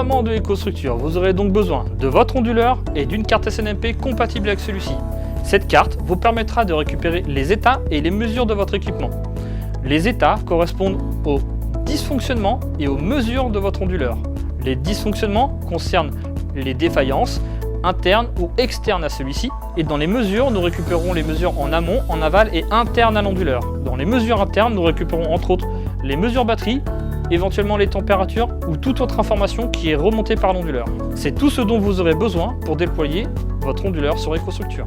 déploiement de EcoStruxure, vous aurez donc besoin de votre onduleur et d'une carte SNMP compatible avec celui-ci. Cette carte vous permettra de récupérer les états et les mesures de votre équipement. Les états correspondent aux dysfonctionnements et aux mesures de votre onduleur. Les dysfonctionnements concernent les défaillances internes ou externes à celui-ci, et dans les mesures, nous récupérons les mesures en amont, en aval et interne à l'onduleur. Dans les mesures internes, nous récupérons entre autres les mesures batterie, éventuellement les températures ou toute autre information qui est remontée par l'onduleur. C'est tout ce dont vous aurez besoin pour déployer votre onduleur sur EcoStruxure.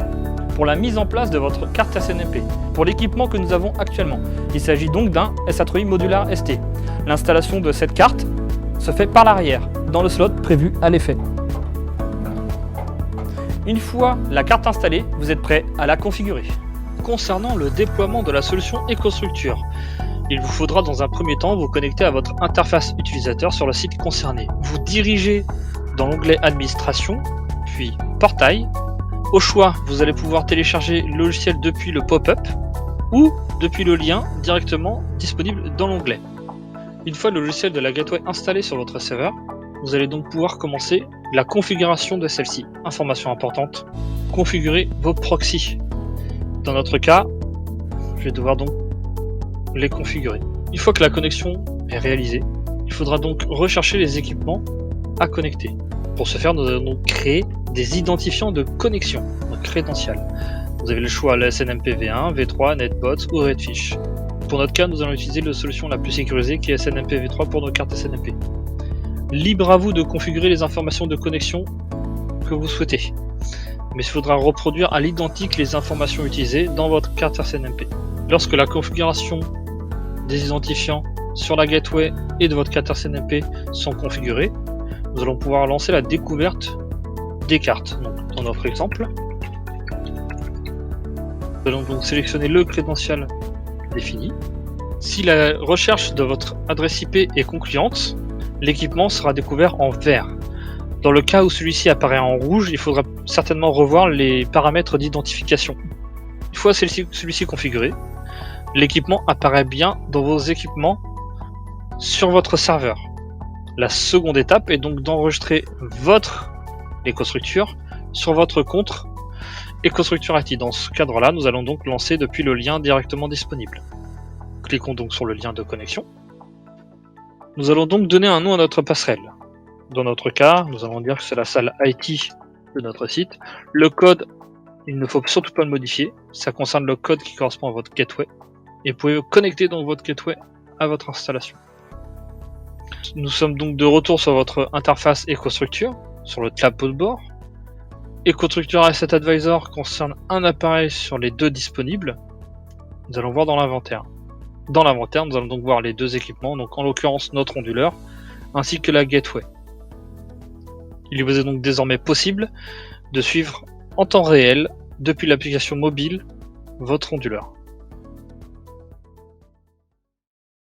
Pour la mise en place de votre carte SNMP, pour l'équipement que nous avons actuellement, il s'agit donc d'un SA3i Modular ST. L'installation de cette carte se fait par l'arrière, dans le slot prévu à l'effet. Une fois la carte installée, vous êtes prêt à la configurer. Concernant le déploiement de la solution EcoStruxure, il vous faudra dans un premier temps vous connecter à votre interface utilisateur sur le site concerné. Vous dirigez dans l'onglet Administration, puis Portail. Au choix, vous allez pouvoir télécharger le logiciel depuis le pop-up ou depuis le lien directement disponible dans l'onglet. Une fois le logiciel de la Gateway installé sur votre serveur, vous allez donc pouvoir commencer la configuration de celle-ci. Information importante, configurer vos proxys. Dans notre cas, je vais devoir donc les configurer. Une fois que la connexion est réalisée, il faudra donc rechercher les équipements à connecter. Pour ce faire, nous allons donc créer des identifiants de connexion, donc crédential. Vous avez le choix la SNMP V1, V3, NetBots ou Redfish. Pour notre cas, nous allons utiliser la solution la plus sécurisée qui est SNMP V3 pour nos cartes SNMP. Libre à vous de configurer les informations de connexion que vous souhaitez, mais il faudra reproduire à l'identique les informations utilisées dans votre carte SNMP. Lorsque la configuration des identifiants sur la gateway et de votre carte SNMP sont configurés, nous allons pouvoir lancer la découverte des cartes. Donc, dans notre exemple, nous allons donc sélectionner le crédential défini. Si la recherche de votre adresse IP est concluante, l'équipement sera découvert en vert. Dans le cas où celui-ci apparaît en rouge, il faudra certainement revoir les paramètres d'identification. Une fois celui-ci configuré, l'équipement apparaît bien dans vos équipements sur votre serveur. La seconde étape est donc d'enregistrer votre EcoStruxure sur votre compte EcoStruxure IT. Dans ce cadre-là, nous allons donc lancer depuis le lien directement disponible. Cliquons donc sur le lien de connexion. Nous allons donc donner un nom à notre passerelle. Dans notre cas, nous allons dire que c'est la salle IT de notre site. Le code, il ne faut surtout pas le modifier. Ça concerne le code qui correspond à votre gateway. Et vous pouvez vous connecter dans votre gateway à votre installation. Nous sommes donc de retour sur votre interface EcoStruxure, sur le tableau de bord. EcoStruxure Asset Advisor concerne un appareil sur les deux disponibles. Nous allons voir dans l'inventaire. Dans l'inventaire, nous allons donc voir les deux équipements, donc en l'occurrence notre onduleur, ainsi que la gateway. Il vous est donc désormais possible de suivre en temps réel, depuis l'application mobile, votre onduleur.